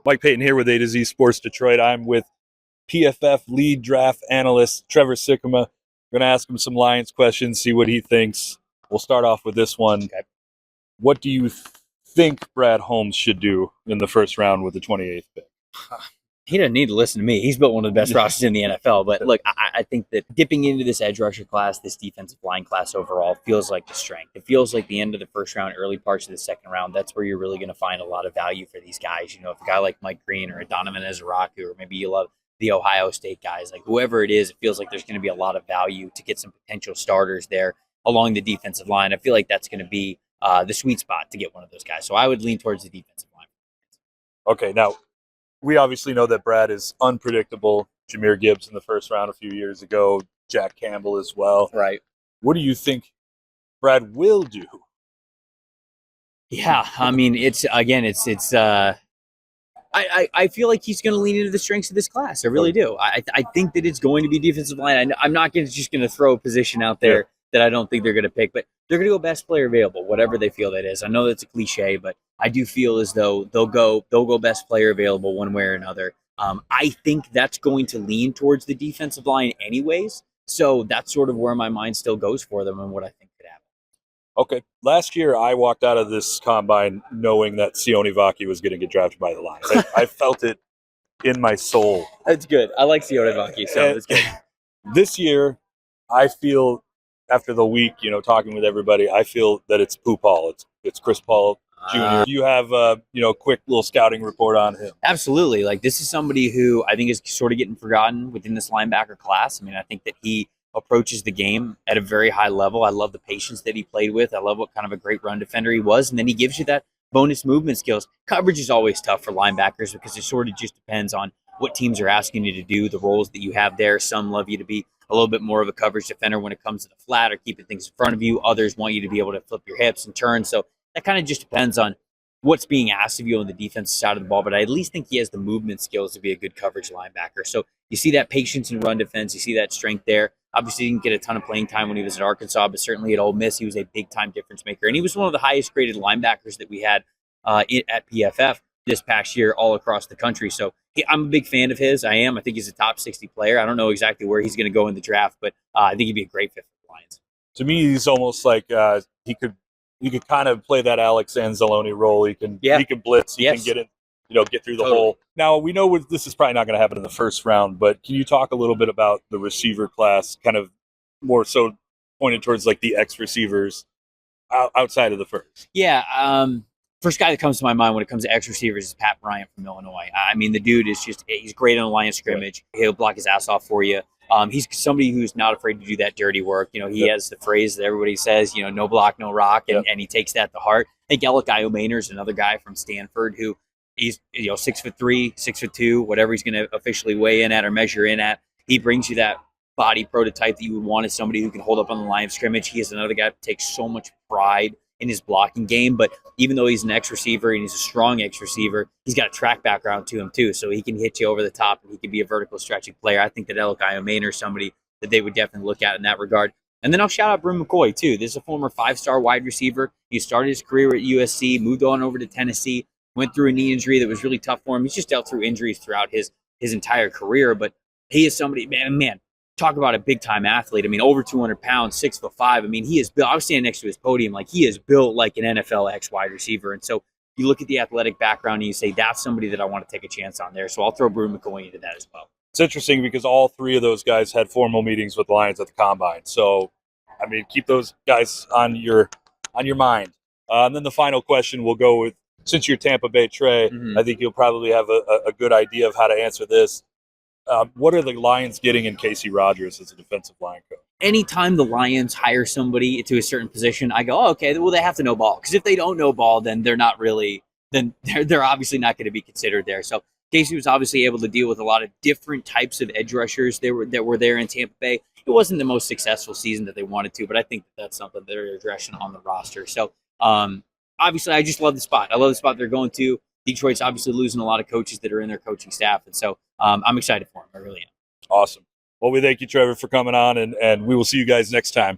Mike Payton here with A to Z Sports Detroit. I'm with PFF lead draft analyst Trevor Sikkema. We're going to ask him some Lions questions, see what he thinks. We'll start off with this one. Okay. What do you think Brad Holmes should do in the first round with the 28th pick? He doesn't need to listen to me. He's built one of the best rosters in the NFL. But look, I think that dipping into this edge rusher class, this defensive line class overall, feels like the strength. It feels like the end of the first round, early parts of the second round. That's where you're really going to find a lot of value for these guys. You know, if a guy like Mike Green or a Donovan Ezraku, or maybe you love the Ohio State guys, like whoever it is, it feels like there's going to be a lot of value to get some potential starters there along the defensive line. I feel like that's going to be the sweet spot to get one of those guys. So I would lean towards the defensive line. Okay, now, we obviously know that Brad is unpredictable. Jahmyr Gibbs in the first round a few years ago, Jack Campbell as well. Right. What do you think Brad will do? Yeah, I mean, I feel like he's going to lean into the strengths of this class. I really do. I think that it's going to be defensive line. I'm not just going to throw a position out there that I don't think they're going to pick, but they're going to go best player available, whatever they feel that is. I know that's a cliche, but I do feel as though they'll go best player available one way or another. I think that's going to lean towards the defensive line anyways. So that's sort of where my mind still goes for them and what I think could happen. Okay. Last year, I walked out of this combine knowing that Sione Vaki was going to get drafted by the Lions. I felt it in my soul. That's good. I like Sione Vaki, so that's good. This year, I feel, after the week, talking with everybody, I feel that it's Pooh Paul. It's Chris Paul Jr. Do you have a quick little scouting report on him? Absolutely. Like, this is somebody who I think is sort of getting forgotten within this linebacker class. I mean, I think that he approaches the game at a very high level. I love the patience that he played with. I love what kind of a great run defender he was. And then he gives you that bonus movement skills. Coverage is always tough for linebackers because it sort of just depends on what teams are asking you to do, the roles that you have there. Some love you to be a little bit more of a coverage defender when it comes to the flat or keeping things in front of you. Others want you to be able to flip your hips and turn. So that kind of just depends on what's being asked of you on the defensive side of the ball. But I at least think he has the movement skills to be a good coverage linebacker. So you see that patience in run defense. You see that strength there. Obviously, he didn't get a ton of playing time when he was at Arkansas, but certainly at Ole Miss, he was a big-time difference maker. And he was one of the highest-graded linebackers that we had at PFF this past year all across the country. So I'm a big fan of his. I think he's a top 60 player. I don't know exactly where he's going to go in the draft, but I think he'd be a great fit for the Lions. To me, he's almost like he could kind of play that Alex Anzalone role. He can blitz. He can get in, get through the hole. Now, we know this is probably not going to happen in the first round, but can you talk a little bit about the receiver class, kind of more so pointed towards like the X receivers outside of the first? Yeah. First guy that comes to my mind when it comes to X receivers is Pat Bryant from Illinois. I mean, the dude is he's great on the line of scrimmage. He'll block his ass off for you. He's somebody who's not afraid to do that dirty work. He has the phrase that everybody says, no block, no rock, and he takes that to heart. I think Alec Iomaner is another guy from Stanford who he's 6'3", 6'2", whatever he's going to officially weigh in at or measure in at. He brings you that body prototype that you would want as somebody who can hold up on the line of scrimmage. He is another guy that takes so much pride in his blocking game, but even though he's an X receiver and he's a strong X receiver, he's got a track background to him too, so he can hit you over the top and he can be a vertical stretching player. I think that Alec Iomaner is somebody that they would definitely look at in that regard. And then I'll shout out Brim McCoy too. This is a former 5-star wide receiver. He started his career at USC, moved on over to Tennessee, went through a knee injury that was really tough for him. He's just dealt through injuries throughout his entire career, but he is somebody, man, talk about a big-time athlete. I mean, over 200 pounds, 6'5". I mean, he is built. I was standing next to his podium. Like, he is built like an NFL X wide receiver. And so you look at the athletic background and you say, that's somebody that I want to take a chance on there. So I'll throw Brim McCoy into that as well. It's interesting because all three of those guys had formal meetings with the Lions at the Combine. So, I mean, keep those guys on your mind. And then the final question we'll go with, since you're Tampa Bay, Trey, I think you'll probably have a good idea of how to answer this. What are the Lions getting in Casey Rogers as a defensive line coach? Anytime the Lions hire somebody to a certain position, I go, okay, well, they have to know ball. Because if they don't know ball, then they're not really, then they're obviously not going to be considered there. So Casey was obviously able to deal with a lot of different types of edge rushers that were there in Tampa Bay. It wasn't the most successful season that they wanted to, but I think that's something they're addressing on the roster. So obviously, I just love the spot. I love the spot they're going to. Detroit's obviously losing a lot of coaches that are in their coaching staff. And so I'm excited for them. I really am. Awesome. Well, we thank you, Trevor, for coming on, and we will see you guys next time.